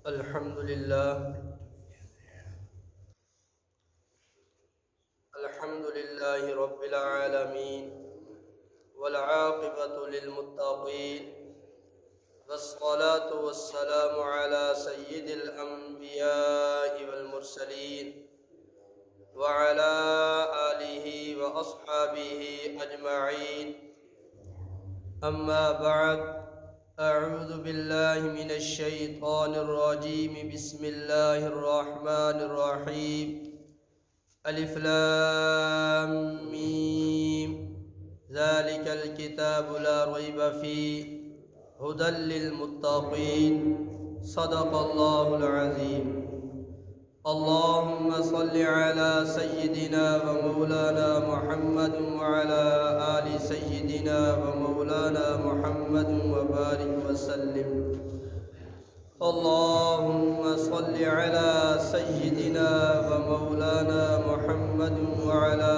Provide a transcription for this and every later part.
الحمد لله رب العالمين والعاقبة للمتقين والصلاة والسلام على سيد الأنبياء والمرسلين وعلى آله وأصحابه أجمعين. أما بعد، أعوذ بالله من الشيطان الرجيم. بسم الله الرحمن الرحيم. ألف لام ميم. ذلك الكتاب لا ريب فيه هدى للمتقين. صدق الله العظيم. اللهم صل على سيدنا ومولانا محمد وعلى آل سيدنا ومولانا محمد وبارك وسلم. اللهم صل على سيدنا ومولانا محمد وعلى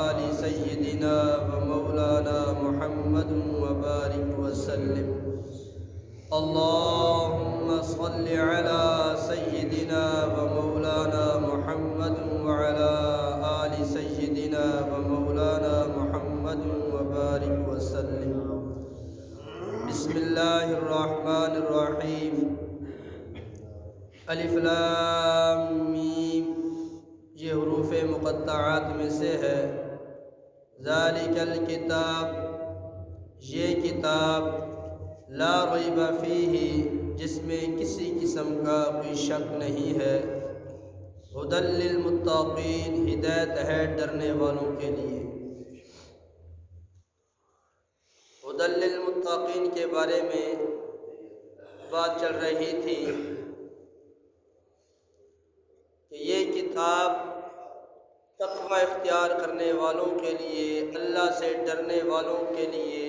آل سيدنا ومولانا محمد وبارك وسلم. اللهم صل على سيدنا ومولانا محمد وعلى آل سيدنا ومولانا محمد وبارك وسلم. بسم الله الرحمن الرحيم. الف لام میم، یہ حروف مقطعات میں سے ہے. ذالک الکتاب، یہ کتاب، لا ریب فیہ، جس میں کسی قسم کا کوئی شک نہیں ہے. ھدی للمتقین، ہدایت ہے ڈرنے والوں کے لیے. ھدی للمتقین کے بارے میں بات چل رہی تھی کہ یہ کتاب تقوی اختیار کرنے والوں کے لیے، اللہ سے ڈرنے والوں کے لیے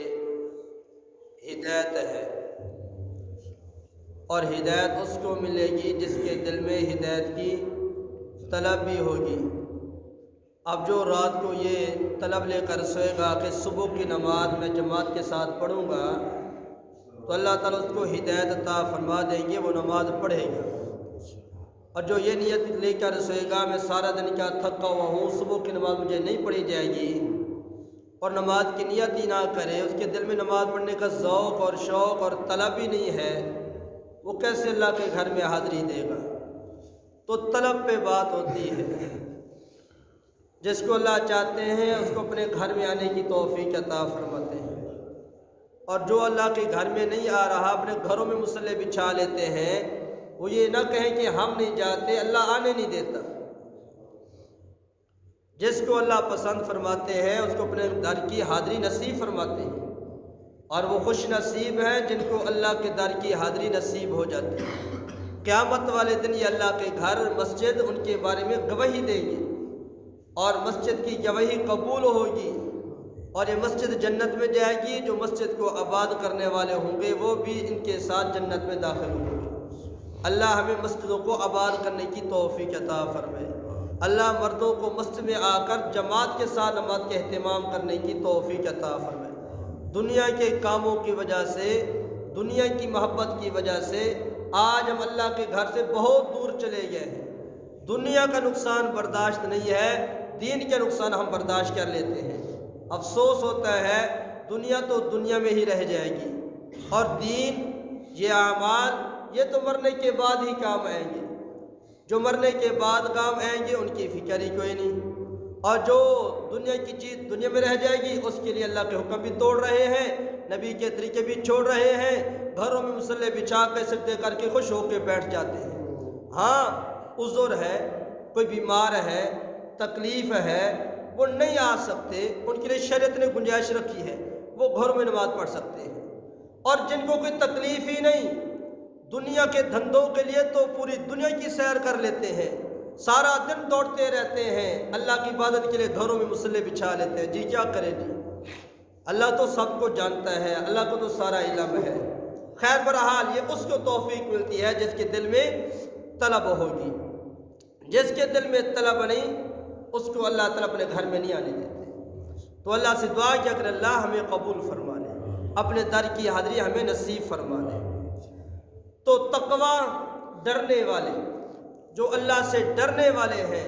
ہدایت ہے. اور ہدایت اس کو ملے گی جس کے دل میں ہدایت کی طلب بھی ہوگی. اب جو رات کو یہ طلب لے کر سوئے گا کہ صبح کی نماز میں جماعت کے ساتھ پڑھوں گا، تو اللہ تعالیٰ اس کو ہدایت عطا فرما دیں گے، وہ نماز پڑھے گا. اور جو یہ نیت لے کر سوئے گا میں سارا دن کیا تھکا ہوا ہوں، صبح کی نماز مجھے نہیں پڑھی جائے گی، اور نماز کی نیت ہی نہ کرے، اس کے دل میں نماز پڑھنے کا ذوق اور شوق اور طلب ہی نہیں ہے، وہ کیسے اللہ کے گھر میں حاضری دے گا؟ تو طلب پہ بات ہوتی ہے. جس کو اللہ چاہتے ہیں اس کو اپنے گھر میں آنے کی توفیق عطا فرماتے ہیں، اور جو اللہ کے گھر میں نہیں آ رہا اپنے گھروں میں مصلی بچھا لیتے ہیں، وہ یہ نہ کہیں کہ ہم نہیں جاتے، اللہ آنے نہیں دیتا. جس کو اللہ پسند فرماتے ہیں اس کو اپنے در کی حاضری نصیب فرماتے ہیں، اور وہ خوش نصیب ہیں جن کو اللہ کے در کی حاضری نصیب ہو جاتی ہے. قیامت والے دن یہ اللہ کے گھر مسجد ان کے بارے میں گواہی دیں گے، اور مسجد کی گواہی قبول ہوگی، اور یہ مسجد جنت میں جائے گی. جو مسجد کو آباد کرنے والے ہوں گے وہ بھی ان کے ساتھ جنت میں داخل ہوں گے. اللہ ہمیں مسجدوں کو آباد کرنے کی توفیق عطا فرمائے. اللہ مردوں کو مسجد میں آ کر جماعت کے ساتھ نماز کے اہتمام کرنے کی توفیق عطا فرمائے. دنیا کے کاموں کی وجہ سے، دنیا کی محبت کی وجہ سے آج ہم اللہ کے گھر سے بہت دور چلے گئے ہیں. دنیا کا نقصان برداشت نہیں ہے، دین کے نقصان ہم برداشت کر لیتے ہیں. افسوس ہوتا ہے دنیا تو دنیا میں ہی رہ جائے گی، اور دین، یہ اعمال، یہ تو مرنے کے بعد ہی کام آئیں گے. جو مرنے کے بعد کام آئیں گے ان کی فکر ہی کوئی نہیں، اور جو دنیا کی چیز دنیا میں رہ جائے گی اس کے لیے اللہ کے حکم بھی توڑ رہے ہیں، نبی کے طریقے بھی چھوڑ رہے ہیں. گھروں میں مصلی بچھا کے سجدے کر کے خوش ہو کے بیٹھ جاتے ہیں. ہاں عذر ہے، کوئی بیمار ہے، تکلیف ہے، وہ نہیں آ سکتے، ان کے لیے شریعت نے گنجائش رکھی ہے، وہ گھروں میں نماز پڑھ سکتے ہیں. اور جن کو کوئی تکلیف ہی نہیں، دنیا کے دھندوں کے لیے تو پوری دنیا کی سیر کر لیتے ہیں، سارا دن دوڑتے رہتے ہیں، اللہ کی عبادت کے لیے گھروں میں مصلی بچھا لیتے ہیں. جی کیا کرے جی، اللہ تو سب کو جانتا ہے، اللہ کو تو سارا علم ہے. خیر بہرحال یہ اس کو توفیق ملتی ہے جس کے دل میں طلب ہوگی. جس کے دل میں طلب نہیں اس کو اللہ تعالیٰ اپنے گھر میں نہیں آنے دیتے. تو اللہ سے دعا کہ اگر اللہ ہمیں قبول فرما لے، اپنے در کی حاضری ہمیں نصیب فرما لے. تو تقوی ڈرنے والے، جو اللہ سے ڈرنے والے ہیں،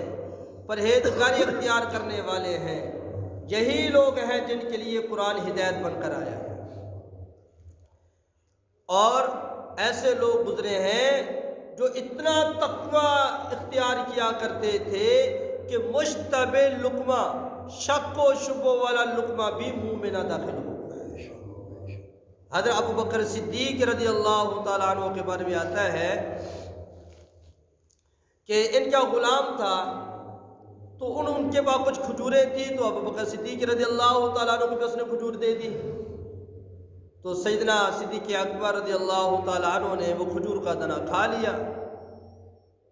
پرہیزگاری اختیار کرنے والے ہیں، یہی لوگ ہیں جن کے لیے قرآن ہدایت بن کر آیا ہے۔ اور ایسے لوگ گزرے ہیں جو اتنا تقوی اختیار کیا کرتے تھے کہ مشتبہ لقمہ، شک و شبہ والا لقمہ بھی منہ میں نہ داخل ہو۔ حضرت ابو بکر صدیق رضی اللہ تعالیٰ عنہ کے بارے میں آتا ہے کہ ان کا غلام تھا، تو ان کے پاس کچھ کھجوریں تھیں، تو ابو بکر صدیق رضی اللہ تعالیٰ عنہ کو اس نے کھجور دے دی۔ تو سیدنا صدیق اکبر رضی اللہ تعالیٰ عنہ نے وہ کھجور کا دنا کھا لیا۔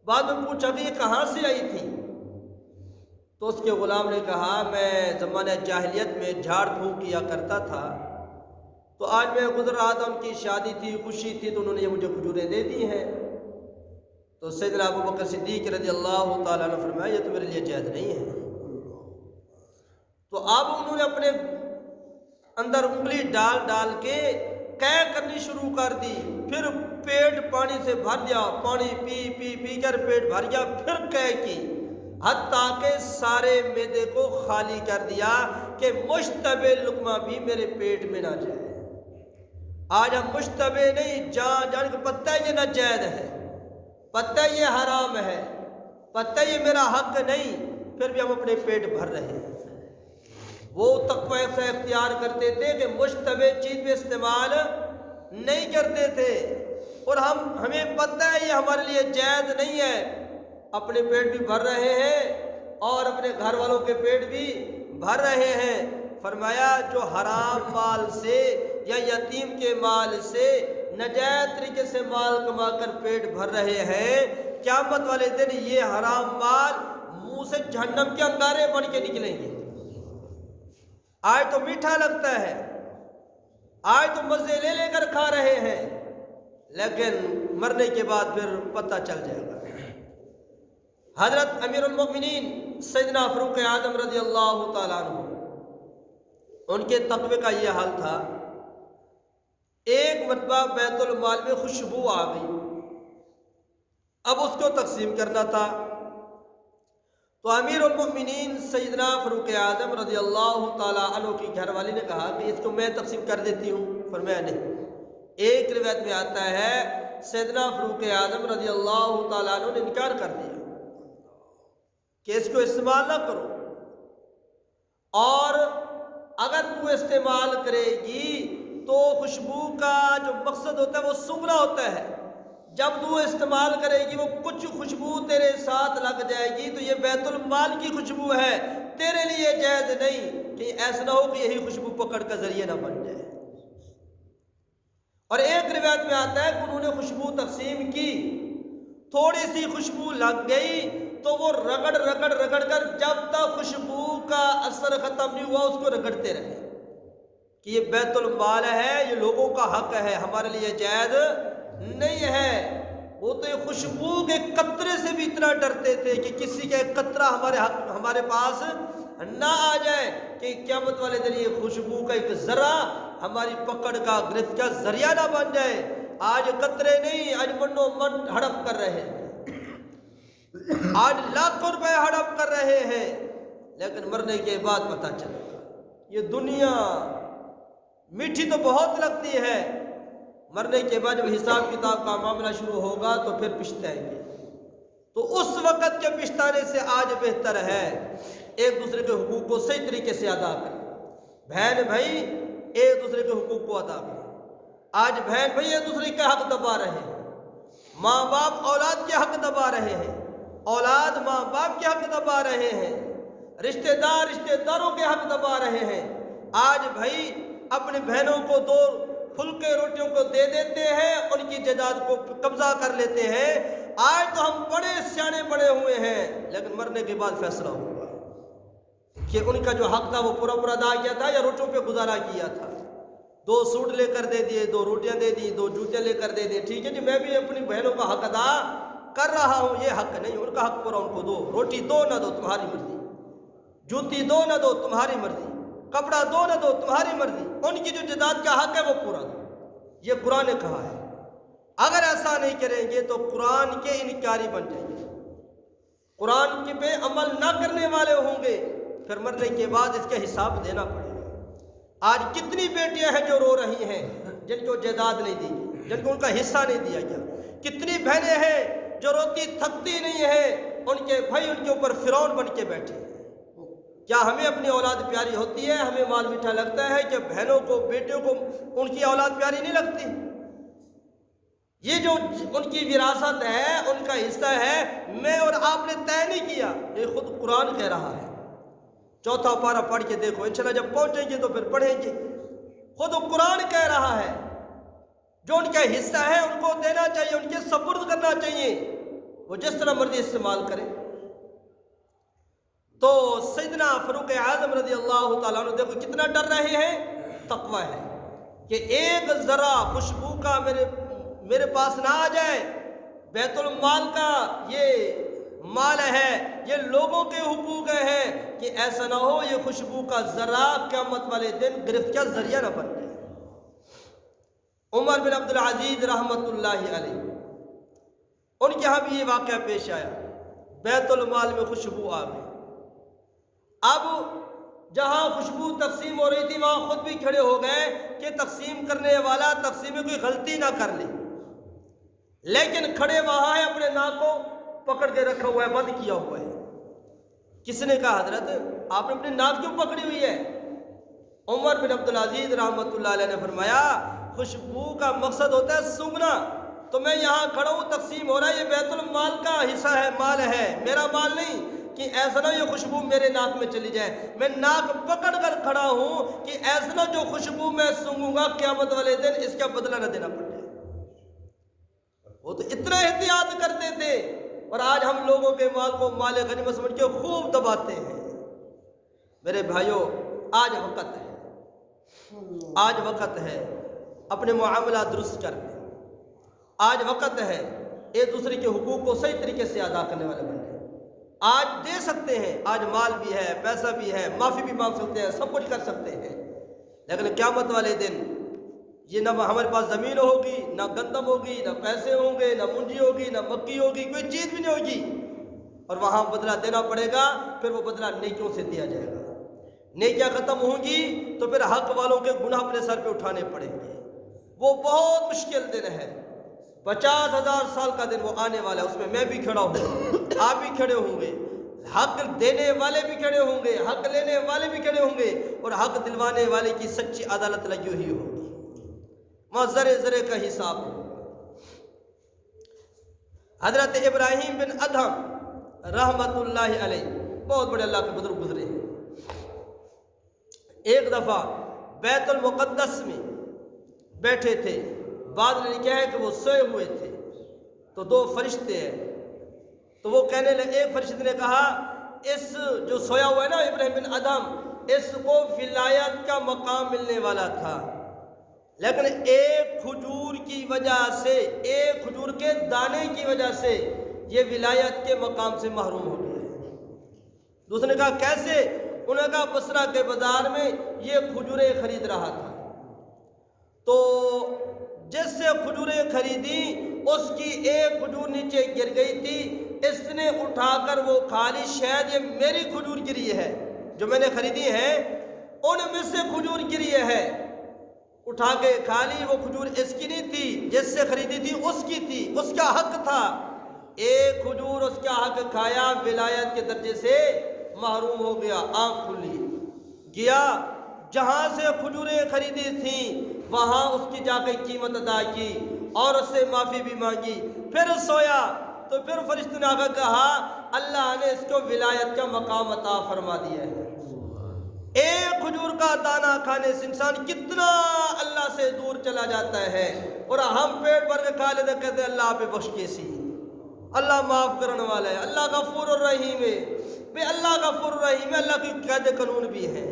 بعد میں پوچھا کہ یہ کہاں سے آئی تھی؟ تو اس کے غلام نے کہا میں زمانہ جاہلیت میں جھاڑ پھونک کیا کرتا تھا، تو آج میں گزر رہا تھا، ان کی شادی تھی، خوشی تھی، تو انہوں نے مجھے کھجوریں دے دی ہیں۔ تو سیدنا ابو بکر صدیق رضی اللہ تعالیٰ عنہ فرمایا یہ تو میرے لیے جائز نہیں ہے۔ تو اب انہوں نے اپنے اندر انگلی ڈال ڈال کے قے کرنی شروع کر دی، پھر پیٹ پانی سے بھر دیا، پانی پی پی پی کر پیٹ بھر گیا، پھر قے کی، حتیٰ کہ سارے معدے کو خالی کر دیا کہ مشتبہ لقمہ بھی میرے پیٹ میں نہ جائے۔ آج ہم مشتبہ نہیں، جان کو پتہ ہے یہ ناجائز ہے، پتہ ہے یہ حرام ہے، پتہ ہے یہ میرا حق نہیں، پھر بھی ہم اپنے پیٹ بھر رہے ہیں۔ وہ تقوی سے اختیار کرتے تھے کہ مشتبہ چیز میں استعمال نہیں کرتے تھے، اور ہمیں پتہ ہے یہ ہمارے لیے جائز نہیں ہے، اپنے پیٹ بھی بھر رہے ہیں اور اپنے گھر والوں کے پیٹ بھی بھر رہے ہیں۔ فرمایا جو حرام مال سے یا یتیم کے مال سے ناجائز طریقے سے مال کما کر پیٹ بھر رہے ہیں، قیامت والے دن یہ حرام مال منہ سے جہنم کے انگارے بن کے نکلیں گے۔ آج تو میٹھا لگتا ہے، آج تو مزے لے لے کر کھا رہے ہیں، لیکن مرنے کے بعد پھر پتہ چل جائے گا۔ حضرت امیر المؤمنین سیدنا فاروق اعظم رضی اللہ تعالیٰ عنہ، ان کے تقوی کا یہ حال تھا، ایک مرتبہ بیت المال میں خوشبو آ گئی، اب اس کو تقسیم کرنا تھا، تو امیر المؤمنین سیدنا فاروق اعظم رضی اللہ تعالیٰ عنہ کی گھر والی نے کہا کہ اس کو میں تقسیم کر دیتی ہوں۔ فرمایا نہیں۔ ایک روایت میں آتا ہے سیدنا فاروق اعظم رضی اللہ تعالیٰ عنہ نے انکار کر دیا کہ اس کو استعمال نہ کرو، اور اگر تو استعمال کرے گی تو خوشبو کا جو مقصد ہوتا ہے وہ سونگھنا ہوتا ہے، جب تو استعمال کرے گی وہ کچھ خوشبو تیرے ساتھ لگ جائے گی تو یہ بیت المال کی خوشبو ہے، تیرے لیے جائز نہیں کہ ایسا نہ ہو کہ یہی خوشبو پکڑ کا ذریعہ نہ بن جائے۔ اور ایک روایت میں آتا ہے کہ انہوں نے خوشبو تقسیم کی، تھوڑی سی خوشبو لگ گئی تو وہ رگڑ رگڑ رگڑ کر جب تک خوشبو کا اثر ختم نہیں ہوا اس کو رگڑتے رہے کہ یہ بیت المال ہے، یہ لوگوں کا حق ہے، ہمارے لیے جائز نہیں ہے۔ وہ تو یہ خوشبو کے قطرے سے بھی اتنا ڈرتے تھے کہ کسی کا ایک قطرہ ہمارے پاس نہ آ جائے کہ قیامت والے دن یہ خوشبو کا ایک ذرہ ہماری پکڑ کا گرفت کا ذریعہ نہ بن جائے۔ آج قطرے نہیں، آج منو من ہڑپ کر رہے ہیں، آج لاکھوں روپے ہڑپ کر رہے ہیں، لیکن مرنے کے بعد پتہ چلے گا۔ یہ دنیا میٹھی تو بہت لگتی ہے، مرنے کے بعد جب حساب کتاب کا معاملہ شروع ہوگا تو پھر پچھتائیں گے۔ تو اس وقت کے پچھتانے سے آج بہتر ہے ایک دوسرے کے حقوق کو صحیح طریقے سے ادا کریں۔ بہن بھائی ایک دوسرے کے حقوق کو ادا کریں۔ آج بہن بھائی ایک دوسرے کے حق دبا رہے ہیں، ماں باپ اولاد کے حق دبا رہے ہیں، اولاد ماں باپ کے حق دبا رہے ہیں، رشتہ داروں کے حق دبا رہے ہیں۔ آج بھائی اپنی بہنوں کو دو پھلکے روٹیوں کو دے دیتے ہیں، ان کی جائیداد کو قبضہ کر لیتے ہیں۔ آج تو ہم بڑے سیانے بڑے ہوئے ہیں، لیکن مرنے کے بعد فیصلہ ہوگا کہ ان کا جو حق تھا وہ پورا ادا کیا تھا یا روٹیوں پہ گزارا کیا تھا۔ 2 سوٹ لے کر دے دیے، 2 روٹیاں دے دی، 2 جوتے لے کر دے دیے، ٹھیک ہے جی میں بھی اپنی بہنوں کا حق ادا کر رہا ہوں، یہ حق نہیں، ان کا حق پورا ان کو دو۔ روٹی دو نہ دو تمہاری مرضی، جوتی دو نہ دو تمہاری مرضی، کپڑا دو نہ دو تمہاری مرضی، ان کی جو جائیداد کا حق ہے وہ پورا دو۔ یہ قرآن نے کہا ہے اگر ایسا نہیں کریں گے تو قرآن کے انکاری بن جائیں گے، قرآن کے پہ عمل نہ کرنے والے ہوں گے، پھر مرنے کے بعد اس کا حساب دینا پڑے گا۔ آج کتنی بیٹیاں ہیں جو رو رہی ہیں جن کو جائیداد نہیں دی گئی، جن کو ان کا حصہ نہیں دیا گیا، کتنی بہنیں ہیں جو روتی تھکتی نہیں ہیں، ان کے بھائی ان کے اوپر فرعون بن کے بیٹھے۔ کیا ہمیں اپنی اولاد پیاری ہوتی ہے؟ ہمیں مال میٹھا لگتا ہے کہ بہنوں کو بیٹیوں کو ان کی اولاد پیاری نہیں لگتی؟ یہ جو ان کی وراثت ہے، ان کا حصہ ہے، میں اور آپ نے طے نہیں کیا، یہ خود قرآن کہہ رہا ہے۔ چوتھا پارہ پڑھ کے دیکھو، انشاءاللہ جب پہنچیں گے تو پھر پڑھیں گے۔ خود قرآن کہہ رہا ہے جو ان کا حصہ ہے ان کو دینا چاہیے، ان کے سپرد کرنا چاہیے، وہ جس طرح مرضی استعمال کریں۔ تو سیدنا فاروق اعظم رضی اللہ تعالیٰ عنہ دیکھو کتنا ڈر رہے ہیں، تقوی ہے کہ ایک ذرا خوشبو کا میرے پاس نہ آ جائے، بیت المال کا یہ مال ہے، یہ لوگوں کے حقوق ہیں، کہ ایسا نہ ہو یہ خوشبو کا ذرا قیامت والے دن گرفت کا ذریعہ نہ بن جائے۔ عمر بن عبد العزیز رحمۃ اللہ علیہ، ان کے یہاں بھی یہ واقعہ پیش آیا، بیت المال میں خوشبو آ گئی۔ اب جہاں خوشبو تقسیم ہو رہی تھی وہاں خود بھی کھڑے ہو گئے کہ تقسیم کرنے والا تقسیم میں کوئی غلطی نہ کر لے، لیکن کھڑے وہاں ہے، اپنے ناک کو پکڑ کے رکھا ہوا ہے، بند کیا ہوا ہے۔ کس نے کہا حضرت آپ نے اپنی ناک کیوں پکڑی ہوئی ہے؟ عمر بن عبد العزیز رحمۃ اللہ علیہ نے فرمایا خوشبو کا مقصد ہوتا ہے سونگھنا، تو میں یہاں کھڑا ہوں، تقسیم ہو رہا ہے، یہ بیت المال کا حصہ ہے، مال ہے، میرا مال نہیں، کہ ایسا نہ یہ خوشبو میرے ناک میں چلی جائے، میں ناک پکڑ کر کھڑا ہوں کہ ایسا نہ جو خوشبو میں سونگوں گا قیامت والے دن اس کا بدلہ نہ دینا پڑے۔ وہ تو اتنا احتیاط کرتے تھے، اور آج ہم لوگوں کے مال کو مال غنیمت سمجھ کے خوب دباتے ہیں۔ میرے بھائیوں، آج وقت ہے، آج وقت ہے اپنے معاملات درست کرنے، آج وقت ہے ایک دوسرے کے حقوق کو صحیح طریقے سے ادا کرنے والے بننے۔ آج دے سکتے ہیں، آج مال بھی ہے، پیسہ بھی ہے، معافی بھی مانگ سکتے ہیں، سب کچھ کر سکتے ہیں، لیکن قیامت والے دن یہ نہ ہمارے پاس زمین ہوگی، نہ گندم ہوگی، نہ پیسے ہوں گے، نہ منجی ہوگی، نہ مکی ہوگی، کوئی چیز بھی نہیں ہوگی، اور وہاں بدلہ دینا پڑے گا۔ پھر وہ بدلہ نیکیوں سے دیا جائے گا، نیکیاں ختم ہوں گی تو پھر حق والوں کے گناہ اپنے سر پہ اٹھانے پڑیں گے۔ وہ بہت مشکل دن ہے، 50,000 سال کا دن وہ آنے والا ہے، اس میں بھی کھڑا ہوں، آپ بھی کھڑے ہوں گے، حق دینے والے بھی کھڑے ہوں گے، حق لینے والے بھی کھڑے ہوں گے، اور حق دلوانے والے کی سچی عدالت لگی ہوئی ہوگی، وہاں ذرے ذرے کا حساب ہوگا۔ حضرت ابراہیم بن ادہم رحمت اللہ علیہ بہت بڑے اللہ کے بزرگ گزرے ہیں۔ ایک دفعہ بیت المقدس میں بیٹھے تھے، بعد نے لکھا ہے کہ وہ سوئے ہوئے تھے، تو 2 فرشتے ہیں، تو وہ کہنے لگے، ایک فرشتے نے کہا اس جو سویا ہوا ہے نا ابراہیم بن ادہم، اس کو ولایت کا مقام ملنے والا تھا، لیکن ایک کھجور کی وجہ سے، ایک کھجور کے دانے کی وجہ سے یہ ولایت کے مقام سے محروم ہو گیا ہے۔ دوسرے نے کہا کیسے؟ انہوں نے کہا بصرہ کے بازار میں یہ کھجوریں خرید رہا تھا، تو جس سے کھجوریں خریدی اس کی ایک کھجور نیچے گر گئی تھی، اس نے اٹھا کر وہ کھا لی، شاید یہ میری کھجور گری ہے جو میں نے خریدی ہے، ان میں سے کھجور گری ہے، اٹھا کے کھا لی، وہ کھجور اس کی نہیں تھی، جس سے خریدی تھی اس کی تھی، اس کا حق تھا، ایک کھجور اس کا حق کھایا، ولایت کے درجے سے محروم ہو گیا، آنکھ کھلی، گیا جہاں سے کھجوریں خریدی تھیں وہاں اس کی جا کے قیمت ادا کی اور اس سے معافی بھی مانگی، پھر سویا، تو پھر فرشتے نے آ کر کہا اللہ نے اس کو ولایت کا مقام عطا فرما دیا ہے۔ ایک کھجور کا دانہ کھانے سے انسان کتنا اللہ سے دور چلا جاتا ہے، اور ہم پیٹ بھر کے کھا لیتے کہتے ہیں اللہ پہ بخش کے سی، اللہ معاف کرنے والا ہے، اللہ غفور الرحیم ہے، بے اللہ غفور الرحیم ہے، اللہ کی قید قانون بھی ہے،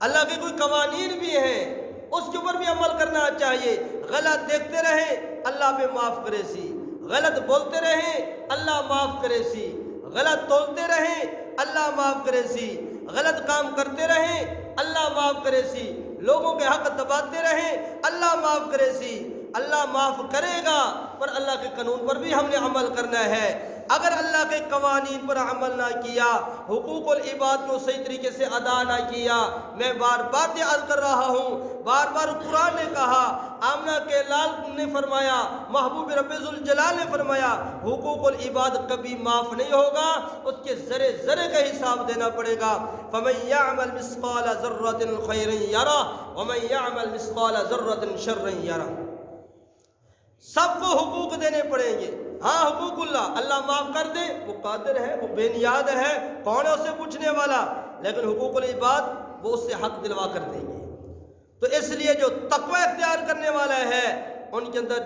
اللہ کے کوئی قوانین بھی ہیں، اس کے اوپر بھی عمل کرنا چاہیے۔ غلط دیکھتے رہیں اللہ پہ معاف کرے سی، غلط بولتے رہیں اللہ معاف کرے سی، غلط تولتے رہیں اللہ معاف کرے سی، غلط کام کرتے رہیں اللہ معاف کرے سی، لوگوں کے حق دباتے رہیں اللہ معاف کرے سی، اللہ معاف کرے گا، پر اللہ کے قانون پر بھی ہم نے عمل کرنا ہے۔ اگر اللہ کے قوانین پر عمل نہ کیا، حقوق العباد کو صحیح طریقے سے ادا نہ کیا، میں بار بار یہ عرض کر رہا ہوں، بار بار قرآن نے کہا، آمنہ کے لال نے فرمایا، محبوب رب ذوالجلال نے فرمایا، حقوق العباد کبھی معاف نہیں ہوگا، اس کے ذرے ذرے کا حساب دینا پڑے گا۔ فَمَن يَعْمَلْ مِثْقَالَ ذَرَّةٍ خَيْرًا يَرَهُ وَمَن يَعْمَلْ مِثْقَالَ ذَرَّةٍ شَرًّا يَرَهُ۔ سب کو حقوق دینے پڑیں گے۔ ہاں حقوق اللہ معاف کر دے، وہ قادر ہے، وہ بے نیاز ہے، کون ہے اسے پوچھنے والا، لیکن حقوق العباد وہ اس سے حق دلوا کر دیں گے۔ تو اس لیے جو تقوی اختیار کرنے والا ہے، ان کے اندر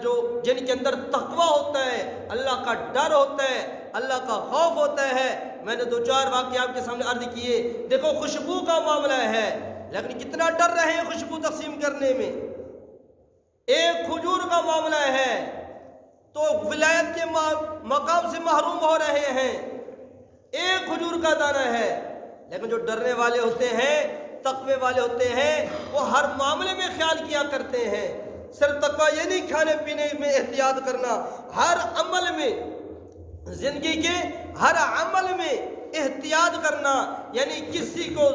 جن کے اندر تقوی ہوتا ہے، اللہ کا ڈر ہوتا ہے، اللہ کا خوف ہوتا ہے۔ میں نے 2-4 واقعے آپ کے سامنے عرض کیے۔ دیکھو خوشبو کا معاملہ ہے، لیکن کتنا ڈر رہے ہیں خوشبو تقسیم کرنے میں۔ ایک کھجور کا معاملہ ہے تو ولایت کے مقام سے محروم ہو رہے ہیں، ایک کھجور کا دانہ ہے، لیکن جو ڈرنے والے ہوتے ہیں، تقوی والے ہوتے ہیں، وہ ہر معاملے میں خیال کیا کرتے ہیں۔ صرف تقوی یہ نہیں کھانے پینے میں احتیاط کرنا، ہر عمل میں، زندگی کے ہر عمل میں احتیاط کرنا، یعنی کسی کو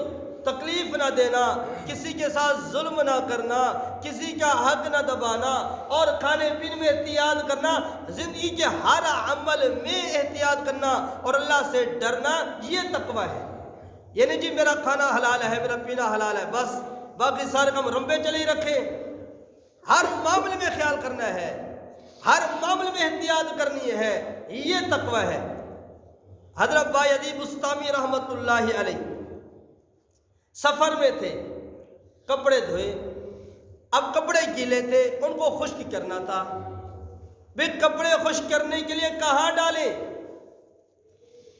تکلیف نہ دینا، کسی کے ساتھ ظلم نہ کرنا، کسی کا حق نہ دبانا، اور کھانے پینے میں احتیاط کرنا، زندگی کے ہر عمل میں احتیاط کرنا اور اللہ سے ڈرنا، یہ تقوی ہے۔ یعنی جی میرا کھانا حلال ہے، میرا پینا حلال ہے، بس باقی سارے کام رمبے چلے ہی رکھے۔ ہر معاملے میں خیال کرنا ہے، ہر معاملے میں احتیاط کرنی ہے، یہ تقوی ہے۔ حضرت بایزید بسطامی رحمۃ اللہ علیہ سفر میں تھے، کپڑے دھوئے، اب کپڑے گیلے تھے، ان کو خشک کرنا تھا۔ بھی کپڑے خشک کرنے کے لیے کہاں ڈالیں؟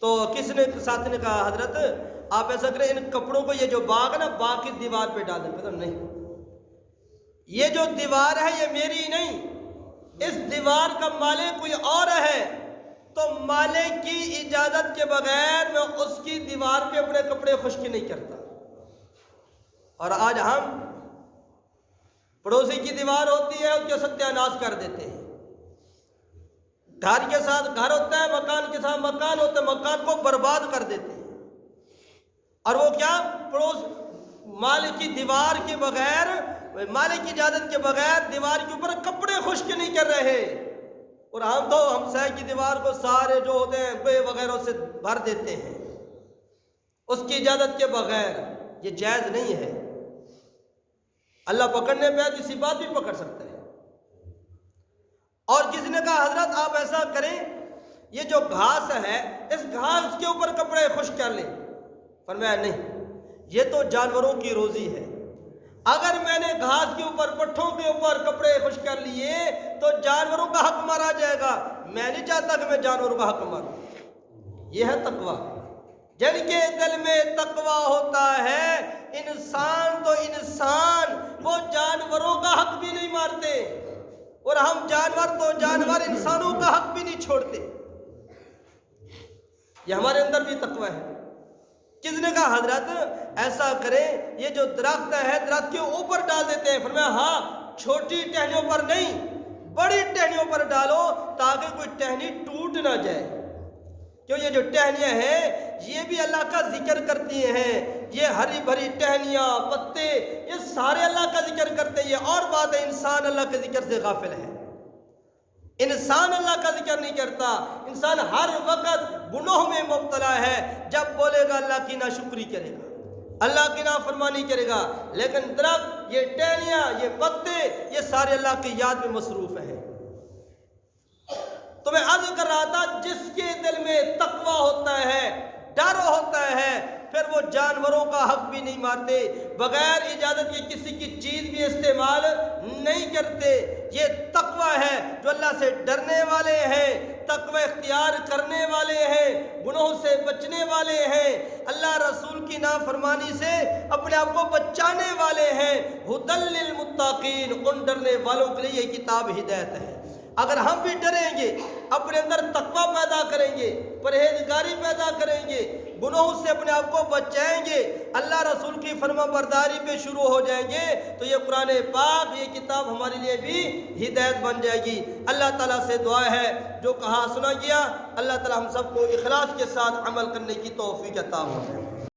تو کس نے ساتھ نے کہا، حضرت آپ ایسا کریں، ان کپڑوں کو یہ جو باغ ہے نا، باغ کی دیوار پہ ڈال دیں۔ نہیں، یہ جو دیوار ہے یہ میری نہیں، اس دیوار کا مالک کوئی اور ہے، تو مالک کی اجازت کے بغیر میں اس کی دیوار پہ اپنے کپڑے خشک نہیں کرتا۔ اور آج ہم پڑوسی کی دیوار ہوتی ہے، اس کے ستیہ ناش کر دیتے ہیں۔ گھر کے ساتھ گھر ہوتا ہے، مکان کے ساتھ مکان ہوتا ہے، مکان کو برباد کر دیتے ہیں۔ اور وہ کیا؟ پڑوس مالک کی دیوار کے بغیر، مالک کی اجازت کے بغیر دیوار کے اوپر کپڑے خشک نہیں کر رہے، اور ہم تو ہمسائے کی دیوار کو سارے جو ہوتے ہیں بے وغیرہ سے بھر دیتے ہیں اس کی اجازت کے بغیر۔ یہ جائز نہیں ہے۔ اللہ پکڑنے پہ کسی بات بھی پکڑ سکتا ہے۔ اور کسی نے کہا، حضرت آپ ایسا کریں، یہ جو گھاس ہے اس گھاس کے اوپر کپڑے خشک کر لیں۔ فرمایا نہیں، یہ تو جانوروں کی روزی ہے، اگر میں نے گھاس کے اوپر، پٹھوں کے اوپر کپڑے خشک کر لیے تو جانوروں کا حق مارا جائے گا، میں نہیں چاہتا کہ میں جانوروں کا حق ماروں۔ یہ ہے تقوی۔ جن کے دل میں تقوی ہوتا ہے، انسان تو انسان، وہ جانوروں کا حق بھی نہیں مارتے، اور ہم جانور تو جانور انسانوں کا حق بھی نہیں چھوڑتے۔ یہ ہمارے اندر بھی تقوی ہے۔ کس نے کہا، حضرت ایسا کریں، یہ جو درخت ہے درخت کے اوپر ڈال دیتے ہیں۔ فرمایا ہاں، چھوٹی ٹہنیوں پر نہیں، بڑی ٹہنیوں پر ڈالو تاکہ کوئی ٹہنی ٹوٹ نہ جائے، کیوں یہ جو ٹہنیاں ہیں یہ بھی اللہ کا ذکر کرتی ہیں، یہ ہری بھری ٹہنیاں، پتے، یہ سارے اللہ کا ذکر کرتے ہیں۔ یہ اور بات ہے، انسان اللہ کے ذکر سے غافل ہے، انسان اللہ کا ذکر نہیں کرتا، انسان ہر وقت گناہ میں مبتلا ہے۔ جب بولے گا اللہ کی ناشکری کرے گا، اللہ کی نافرمانی کرے گا، لیکن درخت، یہ ٹہنیاں، یہ پتے، یہ سارے اللہ کی یاد میں مصروف ہیں۔ تو میں عرض کر رہا تھا، جس کے دل میں تقوی ہوتا ہے، ڈر ہوتا ہے، پھر وہ جانوروں کا حق بھی نہیں مارتے، بغیر اجازت کے کسی کی چیز بھی استعمال نہیں کرتے۔ یہ تقوی ہے، جو اللہ سے ڈرنے والے ہیں، تقوی اختیار کرنے والے ہیں، گناہوں سے بچنے والے ہیں، اللہ رسول کی نافرمانی سے اپنے آپ کو بچانے والے ہیں۔ ھدی للمتقین، ان ڈرنے والوں کے لیے یہ کتاب ہدایت ہے۔ اگر ہم بھی ڈریں گے، اپنے اندر تقویٰ پیدا کریں گے، پرہیزگاری پیدا کریں گے، گناہوں سے اپنے آپ کو بچائیں گے، اللہ رسول کی فرما برداری پہ شروع ہو جائیں گے، تو یہ قرآن پاک، یہ کتاب ہمارے لیے بھی ہدایت بن جائے گی۔ اللہ تعالیٰ سے دعا ہے جو کہا سنا گیا، اللہ تعالیٰ ہم سب کو اخلاص کے ساتھ عمل کرنے کی توفیق عطا فرمائے۔